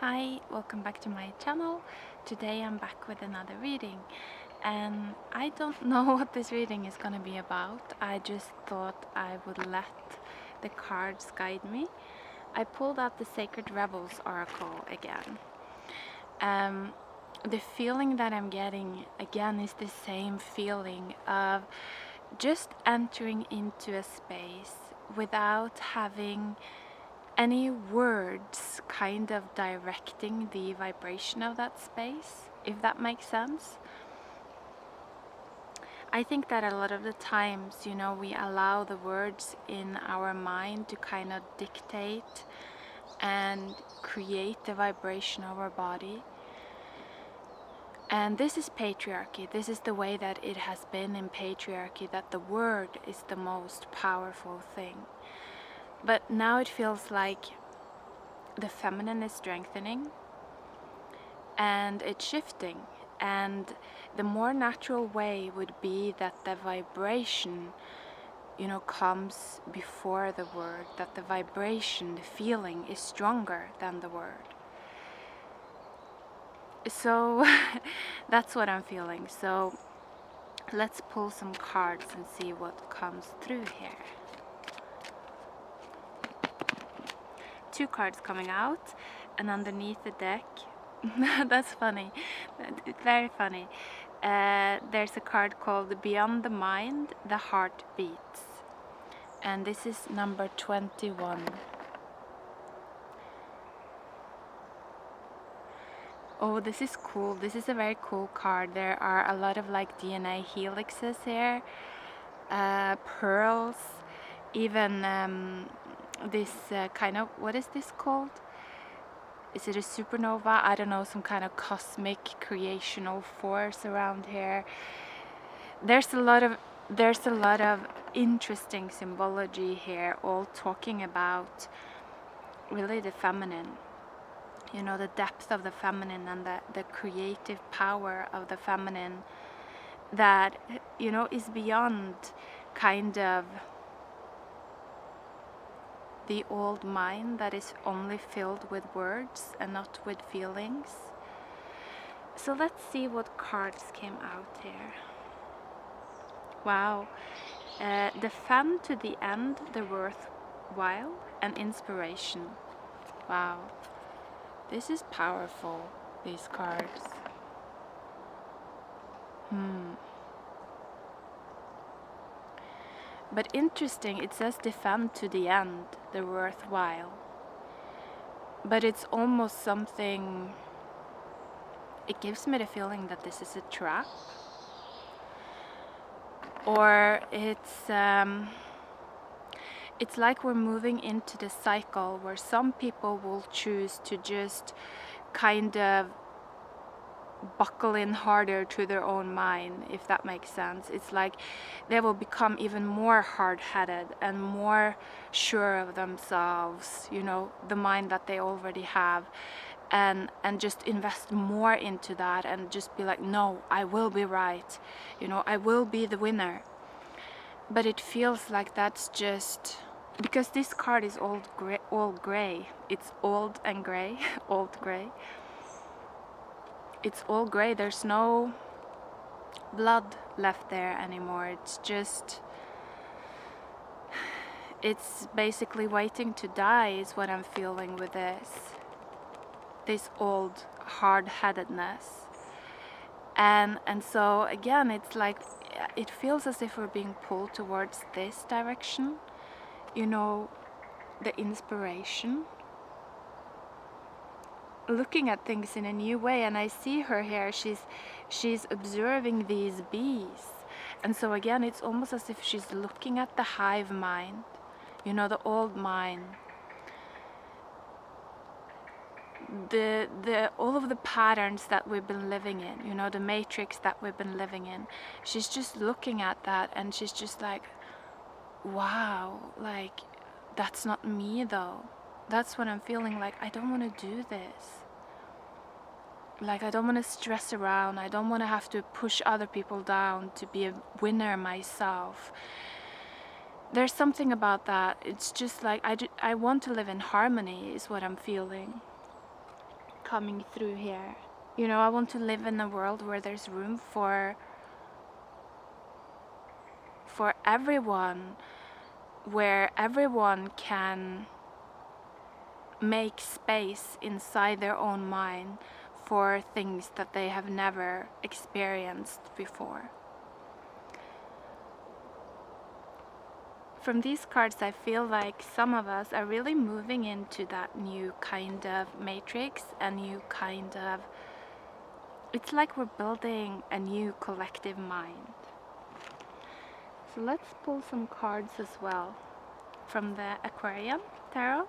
Hi, welcome back to my channel. Today I'm back with another reading, and I don't know what this reading is gonna be about. I just thought I would let the cards guide me. I pulled out the Sacred Rebels Oracle again. The feeling that I'm getting again is the same feeling of just entering into a space without having any words kind of directing the vibration of that space, if that makes sense. I think that a lot of the times, we allow the words in our mind to kind of dictate and create the vibration of our body. And this is patriarchy. This is the way that it has been in patriarchy, that the word is the most powerful thing. But now it feels like the feminine is strengthening and it's shifting, and the more natural way would be that the vibration comes before the word, that the vibration, the feeling is stronger than the word. So that's what I'm feeling. So let's pull some cards and see what comes through here. Two cards coming out, and underneath the deck, that's funny, very funny. There's a card called Beyond the Mind, the Heart Beats. And this is number 21. Oh, this is cool. This is a very cool card. There are a lot of like DNA helixes here, pearls, even this kind of, what is this called? Is it a supernova? I don't know, some kind of cosmic creational force around here. There's a lot of interesting symbology here, all talking about really the feminine. The depth of the feminine and the creative power of the feminine that, is beyond kind of the old mind that is only filled with words and not with feelings. So let's see what cards came out here. Wow. The fun to the end, the worthwhile, and inspiration. Wow. This is powerful, these cards. But interesting, it says defend to the end, the worthwhile. But it's almost something, it gives me the feeling that this is a trap. Or it's like we're moving into the cycle where some people will choose to just kind of buckle in harder to their own mind, if that makes sense. It's like they will become even more hard-headed and more sure of themselves, the mind that they already have, and just invest more into that and just be like, no, I will be right, I will be the winner. But it feels like that's just because this card is all gray. It's old and gray. Old gray. It's all gray. There's no blood left there anymore. It's basically waiting to die is what I'm feeling with this old hard-headedness. And so again, it's like it feels as if we're being pulled towards this direction, the inspiration, looking at things in a new way. And I see her here, she's observing these bees, and so again it's almost as if she's looking at the hive mind, the old mind, the all of the patterns that we've been living in, the matrix that we've been living in. She's just looking at that and she's just like, wow, like that's not me though. That's what I'm feeling like. I don't want to do this. Like, I don't want to stress around. I don't want to have to push other people down to be a winner myself. There's something about that. It's just like I want to live in harmony is what I'm feeling. coming through here. You know, I want to live in a world where there's room for everyone, where everyone can make space inside their own mind for things that they have never experienced before. From these cards, I feel like some of us are really moving into that new kind of matrix, a new kind of, it's like we're building a new collective mind. So let's pull some cards as well from the Aquarian Tarot.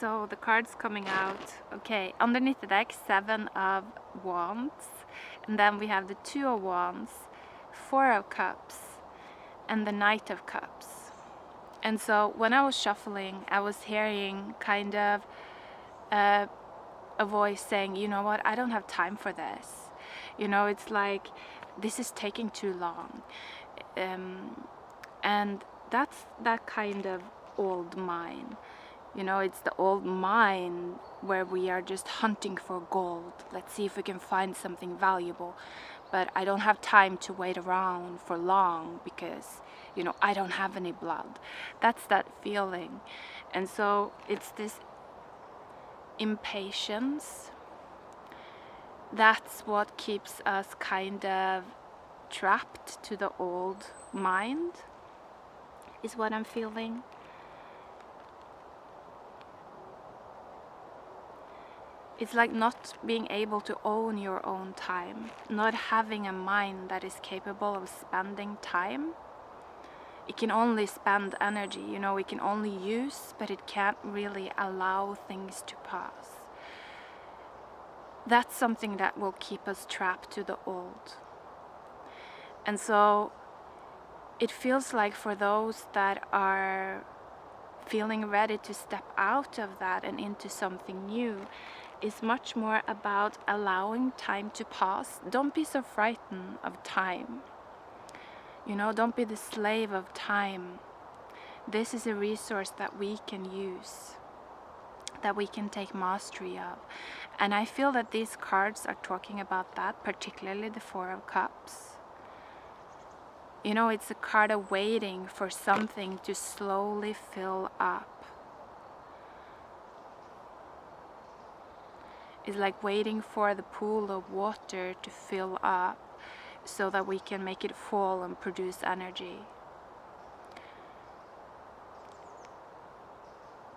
So the cards coming out, okay, underneath the deck, 7 of Wands, and then we have the 2 of Wands, 4 of Cups, and the Knight of Cups. And so when I was shuffling, I was hearing kind of a voice saying, you know what, I don't have time for this. You know, it's like, this is taking too long. And that's that kind of old mind. You know, it's the old mind where we are just hunting for gold. Let's see if we can find something valuable. But I don't have time to wait around for long because, you know, I don't have any blood. That's that feeling. And so it's this impatience. That's what keeps us kind of trapped to the old mind, is what I'm feeling. It's like not being able to own your own time, not having a mind that is capable of spending time. It can only spend energy, you know, it can only use, but it can't really allow things to pass. That's something that will keep us trapped to the old. And so it feels like for those that are feeling ready to step out of that and into something new, is much more about allowing time to pass. Don't be so frightened of time. You know, don't be the slave of time. This is a resource that we can use, that we can take mastery of. And I feel that these cards are talking about that, particularly the 4 of Cups. You know, it's a card of waiting for something to slowly fill up. It's like waiting for the pool of water to fill up so that we can make it fall and produce energy.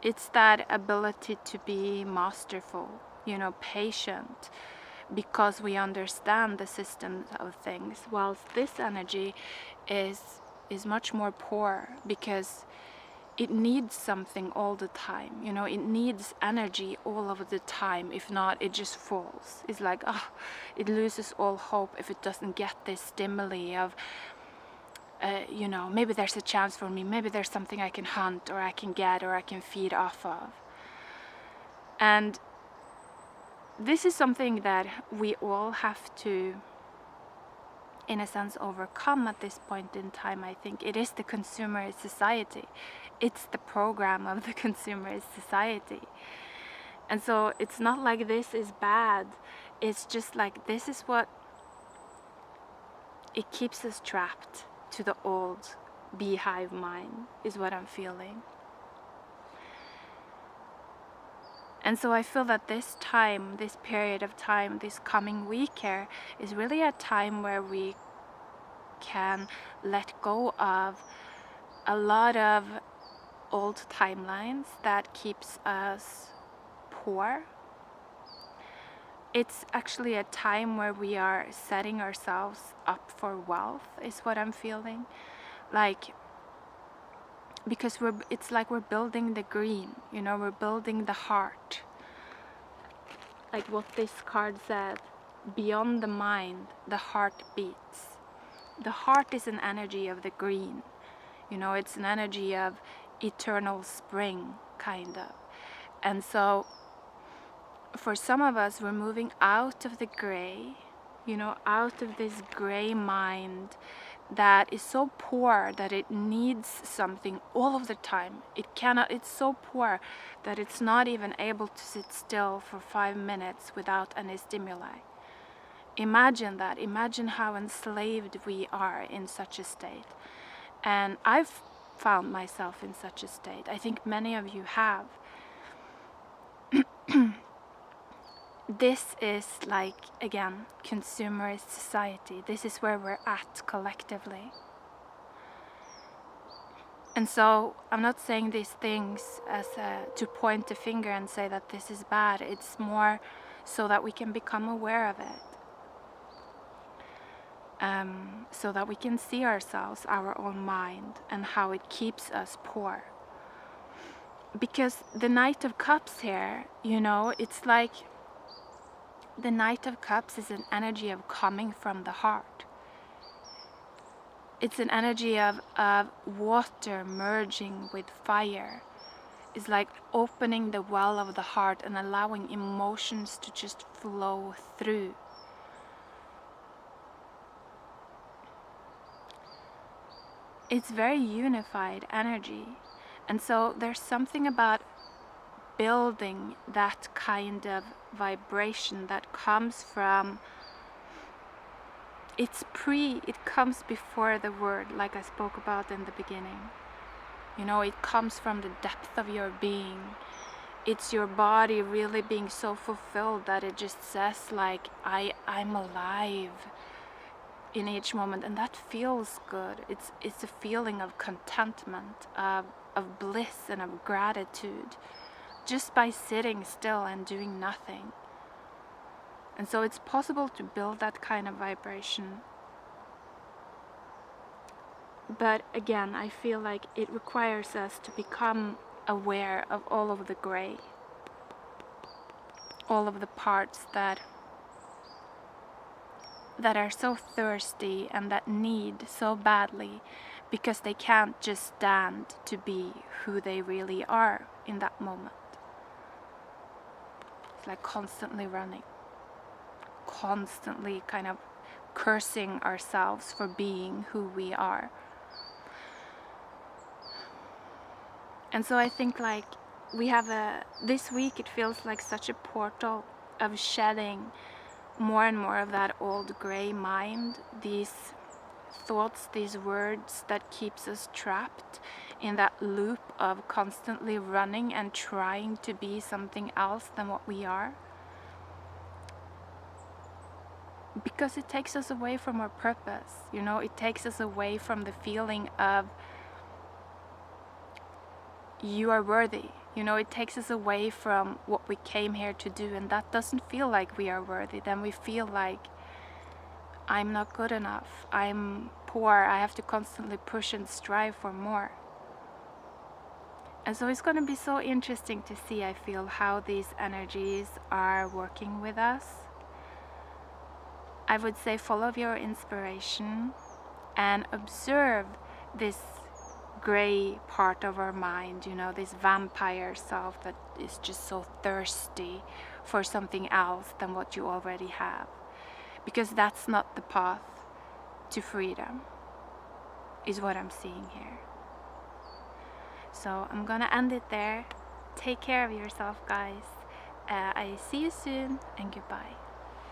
It's that ability to be masterful, you know, patient, because we understand the systems of things, whilst this energy is much more poor because it needs something all the time. You know, it needs energy all of the time. If not, it just falls. It's like, it loses all hope if it doesn't get this stimuli of, you know, maybe there's a chance for me, maybe there's something I can hunt or I can get or I can feed off of. And this is something that we all have to, in a sense, overcome at this point in time. I think it is the consumerist society. It's the program of the consumerist society. And so it's not like this is bad. It's just like this is what it keeps us trapped to the old beehive mind, is what I'm feeling. And so I feel that this time, this period of time, this coming week here, is really a time where we can let go of a lot of old timelines that keeps us poor. It's actually a time where we are setting ourselves up for wealth, is what I'm feeling. Like, because it's like we're building the green, you know, we're building the heart. Like what this card said, beyond the mind, the heart beats. The heart is an energy of the green. You know, it's an energy of eternal spring, kind of. And so for some of us, we're moving out of the gray, you know, out of this gray mind that is so poor that it needs something all of the time. It cannot, it's so poor that it's not even able to sit still for 5 minutes without any stimuli. Imagine that. Imagine how enslaved we are in such a state. And I've found myself in such a state. I think many of you have. This is like, again, consumerist society. This is where we're at collectively. And so I'm not saying these things as to point a finger and say that this is bad. It's more so that we can become aware of it. So that we can see ourselves, our own mind, and how it keeps us poor. Because the Knight of Cups here, you know, it's like the Knight of Cups is an energy of coming from the heart. It's an energy of water merging with fire. It's like opening the well of the heart and allowing emotions to just flow through. It's very unified energy. And so there's something about building that kind of vibration that comes from, it comes before the word, like I spoke about in the beginning. You know, it comes from the depth of your being. It's your body really being so fulfilled that it just says like, I'm alive in each moment, and that feels good. It's a feeling of contentment, of bliss and of gratitude, just by sitting still and doing nothing. And so it's possible to build that kind of vibration. But again, I feel like it requires us to become aware of all of the gray, all of the parts that are so thirsty and that need so badly, because they can't just stand to be who they really are in that moment. It's like constantly running, constantly kind of cursing ourselves for being who we are. And so I think like we have this week it feels like such a portal of shedding more and more of that old gray mind, these thoughts, these words that keeps us trapped in that loop of constantly running and trying to be something else than what we are. Because it takes us away from our purpose, you know, it takes us away from the feeling of you are worthy. You know, it takes us away from what we came here to do, and that doesn't feel like we are worthy. Then we feel like I'm not good enough, I'm poor, I have to constantly push and strive for more. And so it's going to be so interesting to see, I feel, how these energies are working with us. I would say follow your inspiration and observe this gray part of our mind, you know, this vampire self that is just so thirsty for something else than what you already have. Because that's not the path to freedom, is what I'm seeing here. So I'm gonna end it there. Take care of yourself, guys. I see you soon, and goodbye.